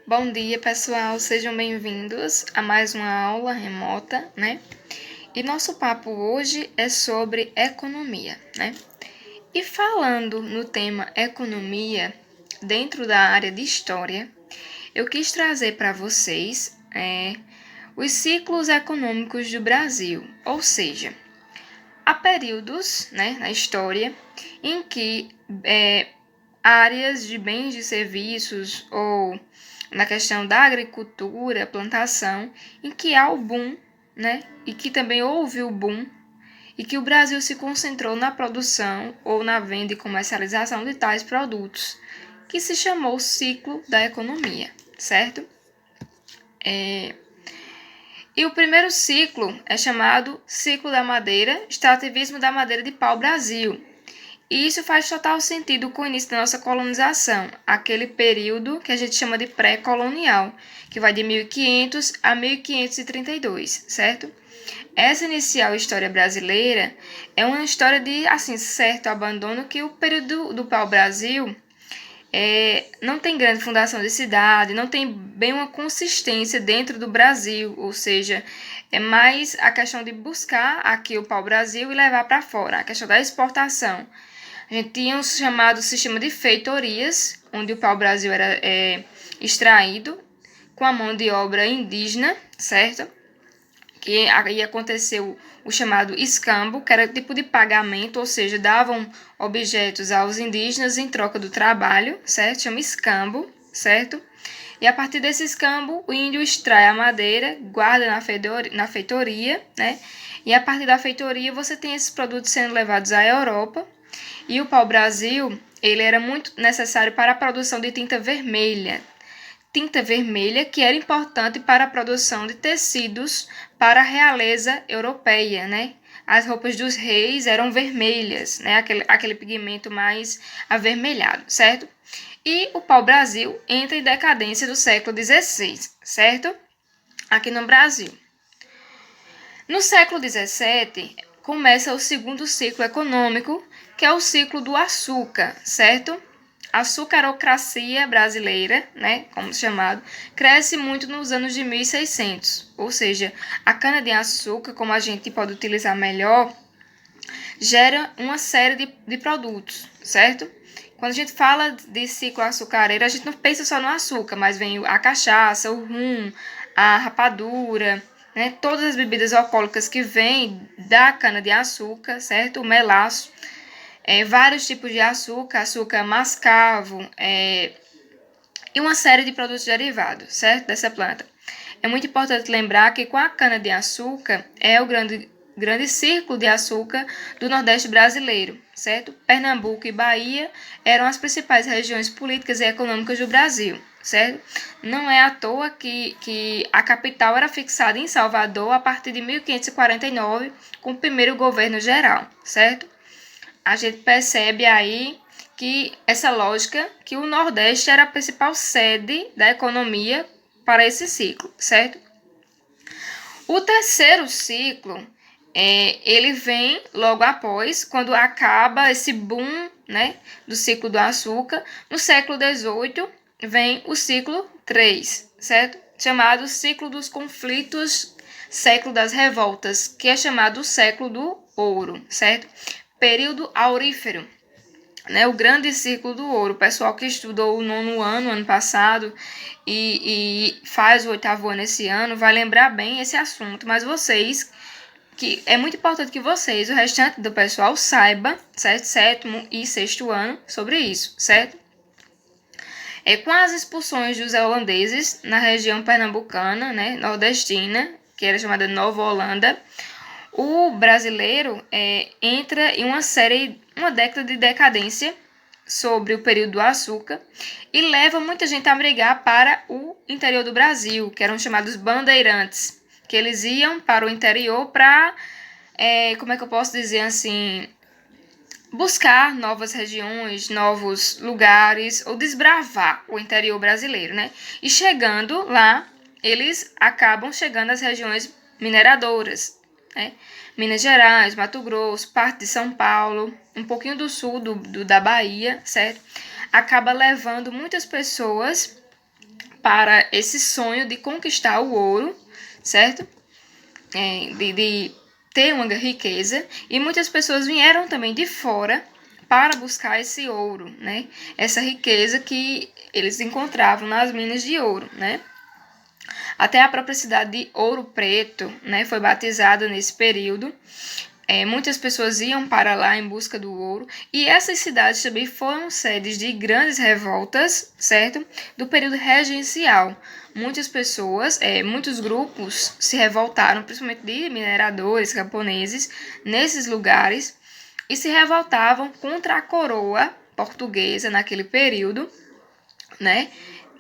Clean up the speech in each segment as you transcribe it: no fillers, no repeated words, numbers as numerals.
Bom dia, pessoal. Sejam bem-vindos a mais uma aula remota, né? E nosso papo hoje é sobre economia, né? E falando no tema economia, dentro da área de história, eu quis trazer para vocês os ciclos econômicos do Brasil, ou seja, há períodos, né, na história em que áreas de bens e serviços ou na questão da agricultura, plantação, em que há o boom, né? E que também houve o boom e que o Brasil se concentrou na produção ou na venda e comercialização de tais produtos, que se chamou ciclo da economia, certo? E o primeiro ciclo é chamado ciclo da madeira, extrativismo da madeira de pau-brasil. E isso faz total sentido com o início da nossa colonização, aquele período que a gente chama de pré-colonial, que vai de 1500 a 1532, certo? Essa inicial história brasileira é uma história de, assim, certo abandono que o período do pau-brasil não tem grande fundação de cidade, não tem bem uma consistência dentro do Brasil, ou seja, é mais a questão de buscar aqui o pau-brasil e levar para fora, a questão da exportação. A gente tinha um chamado sistema de feitorias, onde o pau-brasil era extraído com a mão de obra indígena, certo? Que aí aconteceu o chamado escambo, que era tipo de pagamento, ou seja, davam objetos aos indígenas em troca do trabalho, certo? Chama escambo, certo? E a partir desse escambo, o índio extrai a madeira, guarda na feitoria, né? E a partir da feitoria, você tem esses produtos sendo levados à Europa. E o pau-brasil, ele era muito necessário para a produção de tinta vermelha, que era importante para a produção de tecidos para a realeza europeia, né? As roupas dos reis eram vermelhas, né? Aquele pigmento mais avermelhado, certo? E o pau-brasil entra em decadência do século XVI, certo? Aqui no Brasil. No século XVII, começa o segundo ciclo econômico, que é o ciclo do açúcar, certo? A açucarocracia brasileira, né, como chamado, cresce muito nos anos de 1600, ou seja, a cana-de-açúcar, como a gente pode utilizar melhor, gera uma série de produtos, certo? Quando a gente fala de ciclo açucareiro, a gente não pensa só no açúcar, mas vem a cachaça, o rum, a rapadura, né? Todas as bebidas alcoólicas que vêm da cana-de-açúcar, certo? O melaço, vários tipos de açúcar, açúcar mascavo, e uma série de produtos derivados, certo? Dessa planta. É muito importante lembrar que com a cana-de-açúcar é o grande círculo de açúcar do Nordeste brasileiro, certo? Pernambuco e Bahia eram as principais regiões políticas e econômicas do Brasil, certo? Não é à toa que a capital era fixada em Salvador a partir de 1549, com o primeiro governo geral, certo? A gente percebe aí que essa lógica que o Nordeste era a principal sede da economia para esse ciclo, certo? O terceiro ciclo, ele vem logo após, quando acaba esse boom, né, do ciclo do açúcar. No século XVIII, vem o ciclo 3, certo? Chamado ciclo dos conflitos, século das revoltas, que é chamado século do ouro, certo? Período aurífero, né, o grande ciclo do ouro. O pessoal que estudou o nono ano passado, e faz o oitavo ano esse ano, vai lembrar bem esse assunto, mas vocês, que é muito importante que vocês, o restante do pessoal, saiba, certo? Sétimo e sexto ano sobre isso, certo? Com as expulsões dos holandeses na região pernambucana, né, nordestina, que era chamada Nova Holanda, o brasileiro entra em uma década de decadência sobre o período do açúcar e leva muita gente a migrar para o interior do Brasil, que eram chamados bandeirantes, que eles iam para o interior para, como é que eu posso dizer assim, buscar novas regiões, novos lugares, ou desbravar o interior brasileiro, né? E chegando lá, eles acabam chegando às regiões mineradoras, né? Minas Gerais, Mato Grosso, parte de São Paulo, um pouquinho do sul da Bahia, certo? Acaba levando muitas pessoas para esse sonho de conquistar o ouro, certo? De ter uma riqueza, e muitas pessoas vieram também de fora para buscar esse ouro, né? Essa riqueza que eles encontravam nas minas de ouro, né? Até a própria cidade de Ouro Preto, né, foi batizada nesse período. Muitas pessoas iam para lá em busca do ouro, e essas cidades também foram sedes de grandes revoltas, certo? Do período regencial. Muitas pessoas, muitos grupos se revoltaram, principalmente de mineradores camponeses, nesses lugares, e se revoltavam contra a coroa portuguesa naquele período, né,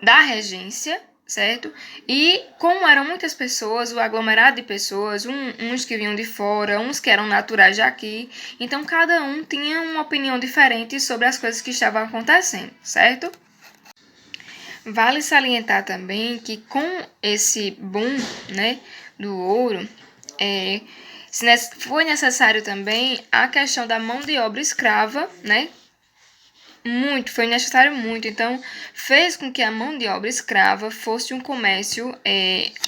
da regência, certo? E como eram muitas pessoas, o aglomerado de pessoas, uns que vinham de fora, uns que eram naturais daqui, então cada um tinha uma opinião diferente sobre as coisas que estavam acontecendo, certo? Vale salientar também que com esse boom, né, do ouro, foi necessário também a questão da mão de obra escrava, né? Foi necessário muito. Então, fez com que a mão de obra escrava fosse um comércio,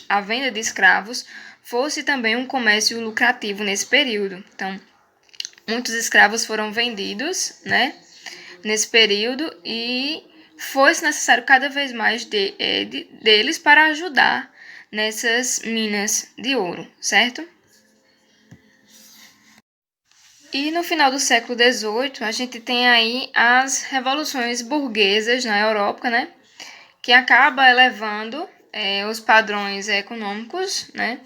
a venda de escravos fosse também um comércio lucrativo nesse período. Então, muitos escravos foram vendidos, né, nesse período, e foi necessário cada vez mais deles para ajudar nessas minas de ouro, certo? E no final do século XVIII, a gente tem aí as revoluções burguesas na Europa, né? Que acaba elevando os padrões econômicos, né?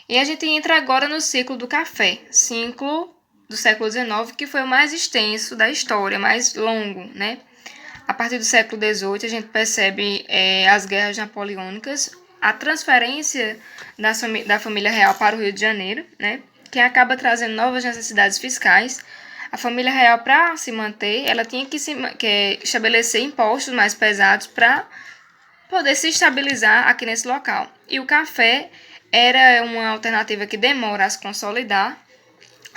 E a gente entra agora no ciclo do café, ciclo do século XIX, que foi o mais extenso da história, mais longo, né? A partir do século XVIII, a gente percebe as guerras napoleônicas, a transferência da família real para o Rio de Janeiro, né? Que acaba trazendo novas necessidades fiscais. A família real, para se manter, ela tinha que estabelecer impostos mais pesados para poder se estabilizar aqui nesse local. E o café era uma alternativa que demora a se consolidar,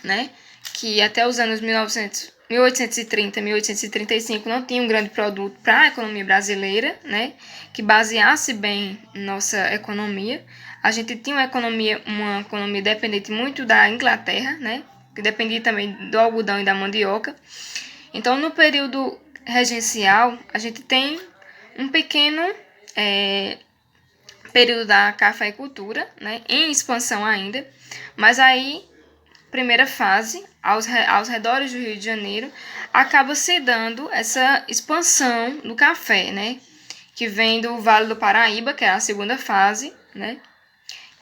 né? Que até os anos 1830, 1835 não tinha um grande produto para a economia brasileira, né? Que baseasse bem nossa economia. A gente tinha uma economia dependente muito da Inglaterra, né? Que dependia também do algodão e da mandioca. Então, no período regencial, a gente tem um pequeno período da cafeicultura, né? Em expansão ainda, mas aí, primeira fase, aos redores do Rio de Janeiro, acaba se dando essa expansão do café, né? Que vem do Vale do Paraíba, que é a segunda fase, né?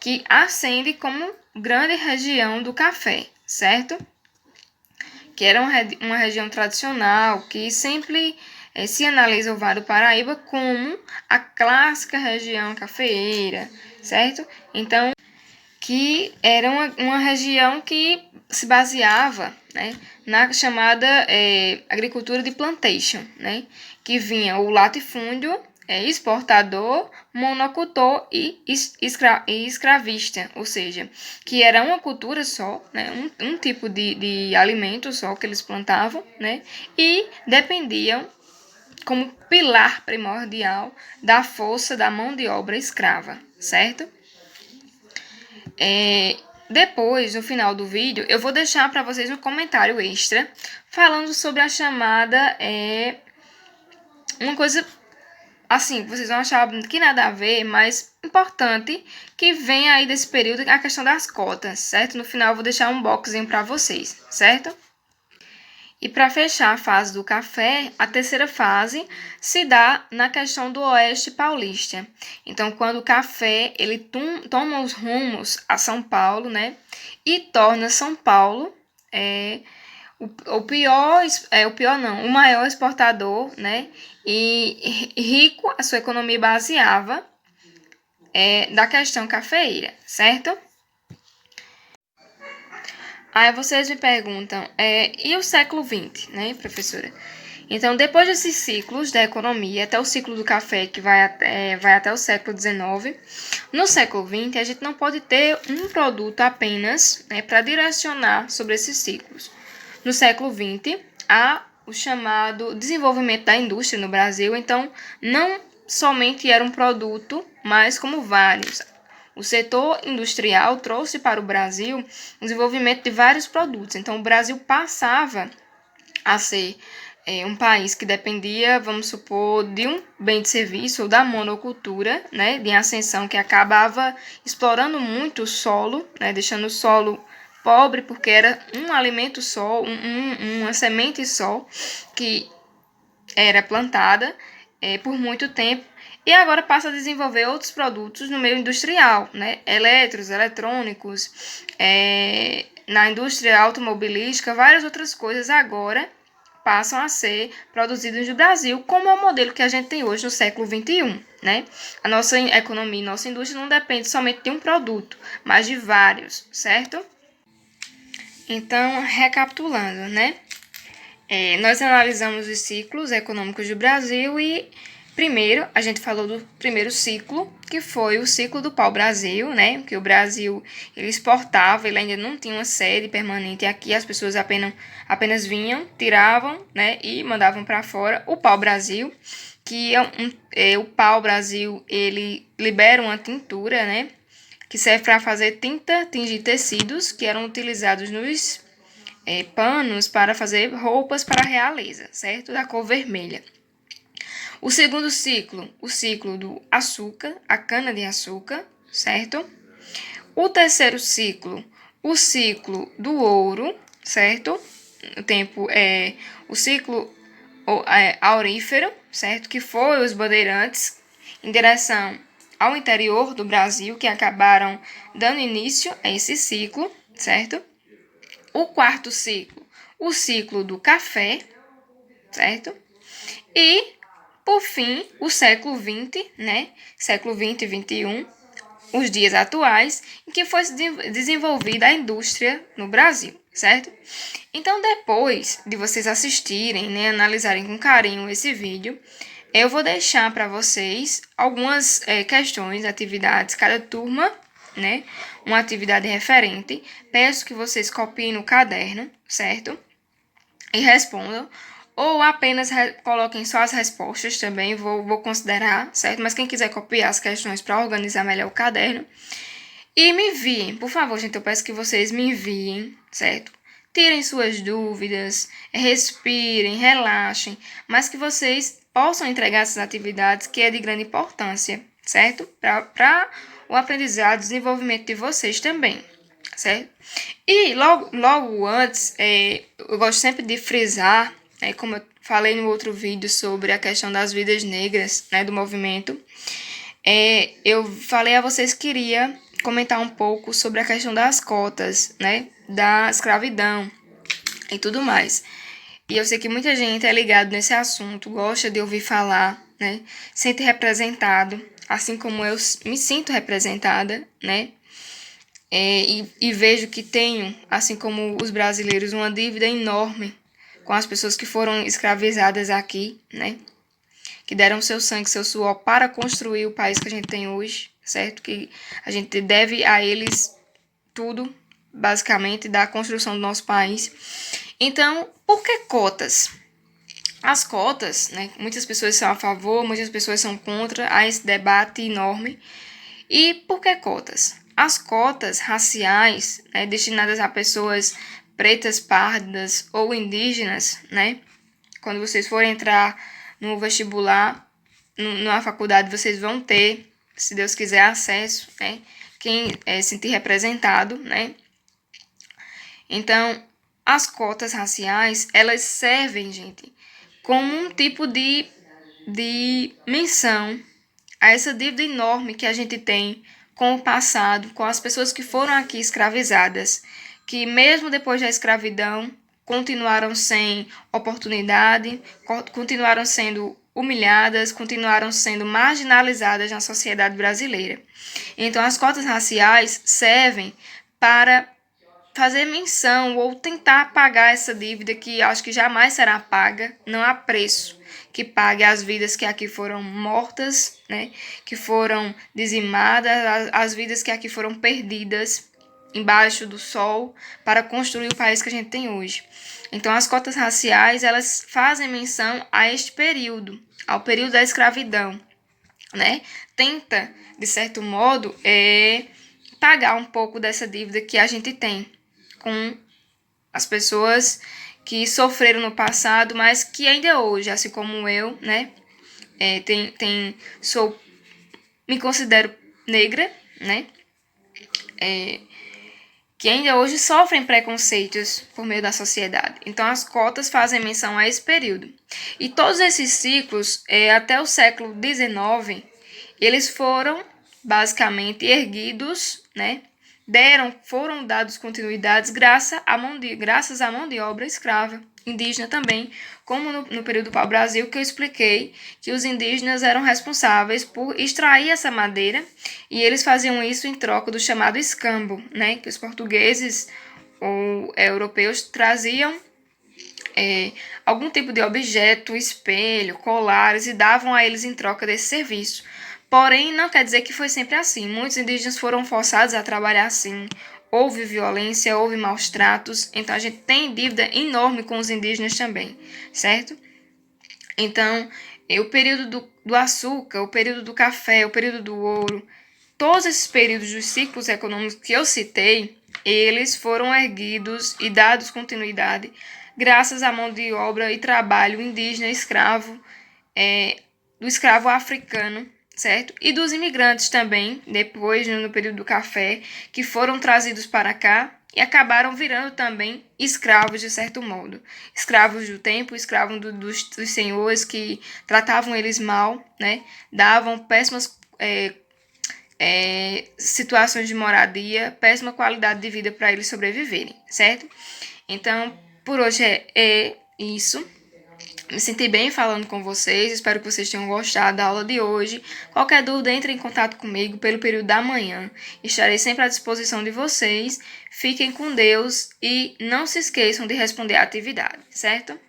Que ascende como grande região do café, certo? Que era uma região tradicional, que sempre se analisa o Vale do Paraíba como a clássica região cafeeira, certo? Então, que era uma região que se baseava, né, na chamada agricultura de plantation, né? Que vinha o latifúndio, exportador, monocultor e escravista, ou seja, que era uma cultura só, né, um tipo de alimento só que eles plantavam, né, e dependiam como pilar primordial da força da mão de obra escrava, certo? Depois, no final do vídeo, eu vou deixar para vocês um comentário extra falando sobre a chamada, uma coisa assim, vocês vão achar que nada a ver, mas importante, que vem aí desse período, a questão das cotas, certo? No final eu vou deixar um boxzinho para vocês, certo? E para fechar a fase do café, a terceira fase se dá na questão do Oeste Paulista. Então, quando o café ele toma os rumos a São Paulo, né? E torna São Paulo o maior exportador, né? E rico, a sua economia baseava da questão cafeeira, certo? Aí vocês me perguntam, e o século XX, né, professora? Então, depois desses ciclos da economia, até o ciclo do café, que vai até o século XIX, no século XX, a gente não pode ter um produto apenas, né, para direcionar sobre esses ciclos. No século XX, há o chamado desenvolvimento da indústria no Brasil, então não somente era um produto, mas como vários. O setor industrial trouxe para o Brasil o desenvolvimento de vários produtos. Então, o Brasil passava a ser um país que dependia, vamos supor, de um bem de serviço ou da monocultura, né, de ascensão, que acabava explorando muito o solo, né, deixando o solo pobre, porque era um alimento só, uma semente só, que era plantada por muito tempo, e agora passa a desenvolver outros produtos no meio industrial, né? Elétricos, eletrônicos, na indústria automobilística, várias outras coisas agora passam a ser produzidas no Brasil, como é o modelo que a gente tem hoje no século XXI, né? A nossa economia, nossa indústria não depende somente de um produto, mas de vários, certo? Então, recapitulando, né? Nós analisamos os ciclos econômicos do Brasil e, primeiro, a gente falou do primeiro ciclo, que foi o ciclo do pau-brasil, né? Que o Brasil ele exportava, ele ainda não tinha uma sede permanente aqui, as pessoas apenas vinham, tiravam, né? E mandavam para fora o pau-brasil, que o pau-brasil ele libera uma tintura, né? Que serve para fazer tinta, tingir tecidos que eram utilizados nos panos para fazer roupas para a realeza, certo? Da cor vermelha. O segundo ciclo, o ciclo do açúcar, a cana-de-açúcar, certo? O terceiro ciclo, o ciclo do ouro, certo? O tempo é o ciclo aurífero, certo? Que foi os bandeirantes em direção ao interior do Brasil que acabaram dando início a esse ciclo, certo? O quarto ciclo, o ciclo do café, certo? E, por fim, o século XX, né? Século XX e XXI, os dias atuais, em que foi desenvolvida a indústria no Brasil, certo? Então, depois de vocês assistirem, né, analisarem com carinho esse vídeo, eu vou deixar para vocês algumas questões, atividades, cada turma, né? Uma atividade referente. Peço que vocês copiem no caderno, certo? E respondam. Ou apenas coloquem só as respostas também, vou considerar, certo? Mas quem quiser copiar as questões para organizar melhor o caderno. E me enviem, por favor, gente, eu peço que vocês me enviem, certo? Tirem suas dúvidas, respirem, relaxem, mas que vocês possam entregar essas atividades que é de grande importância, certo? Para o aprendizado e desenvolvimento de vocês também, certo? E logo antes, eu gosto sempre de frisar, como eu falei no outro vídeo sobre a questão das vidas negras, né, do movimento, eu falei a vocês que queria comentar um pouco sobre a questão das cotas, né, da escravidão e tudo mais. E eu sei que muita gente é ligado nesse assunto, gosta de ouvir falar, né, sente representado, assim como eu me sinto representada, né, e vejo que tenho, assim como os brasileiros, uma dívida enorme com as pessoas que foram escravizadas aqui, né, que deram seu sangue, seu suor para construir o país que a gente tem hoje, certo? Que a gente deve a eles tudo, basicamente, da construção do nosso país. Então, por que cotas? As cotas, né? Muitas pessoas são a favor, muitas pessoas são contra, há esse debate enorme. E por que cotas? As cotas raciais, né, destinadas a pessoas pretas, pardas ou indígenas, né? Quando vocês forem entrar no vestibular, na faculdade, vocês vão ter, se Deus quiser, acesso, né? Quem se sentir representado, né? Então, as cotas raciais, elas servem, gente, como um tipo de menção a essa dívida enorme que a gente tem com o passado, com as pessoas que foram aqui escravizadas, que mesmo depois da escravidão, continuaram sem oportunidade, continuaram sendo humilhadas, continuaram sendo marginalizadas na sociedade brasileira. Então, as cotas raciais servem para fazer menção ou tentar pagar essa dívida que acho que jamais será paga, não há preço que pague as vidas que aqui foram mortas, né, que foram dizimadas, as vidas que aqui foram perdidas embaixo do sol para construir o país que a gente tem hoje. Então, as cotas raciais, elas fazem menção a este período, ao período da escravidão. né, tenta, de certo modo, pagar um pouco dessa dívida que a gente tem com as pessoas que sofreram no passado, mas que ainda hoje, assim como eu, né, me considero negra, né, que ainda hoje sofrem preconceitos por meio da sociedade. Então, as cotas fazem menção a esse período. E todos esses ciclos, até o século XIX, eles foram basicamente erguidos, né? Foram dados continuidades graças à mão de obra escrava, indígena também, como no período do pau-brasil, que eu expliquei que os indígenas eram responsáveis por extrair essa madeira e eles faziam isso em troca do chamado escambo, né? Que os portugueses ou europeus traziam algum tipo de objeto, espelho, colares e davam a eles em troca desse serviço. Porém, não quer dizer que foi sempre assim. Muitos indígenas foram forçados a trabalhar assim. Houve violência, houve maus tratos. Então, a gente tem dívida enorme com os indígenas também, certo? Então, o período do açúcar, o período do café, o período do ouro, todos esses períodos dos ciclos econômicos que eu citei, eles foram erguidos e dados continuidade graças à mão de obra e trabalho indígena escravo, do escravo africano, certo? E dos imigrantes também, depois, no período do café, que foram trazidos para cá e acabaram virando também escravos, de certo modo. Escravos do tempo, escravos dos senhores que tratavam eles mal, né? Davam péssimas situações de moradia, péssima qualidade de vida para eles sobreviverem, certo? Então, por hoje é isso. Me senti bem falando com vocês, espero que vocês tenham gostado da aula de hoje. Qualquer dúvida, entre em contato comigo pelo período da manhã. Estarei sempre à disposição de vocês. Fiquem com Deus e não se esqueçam de responder à atividade, certo?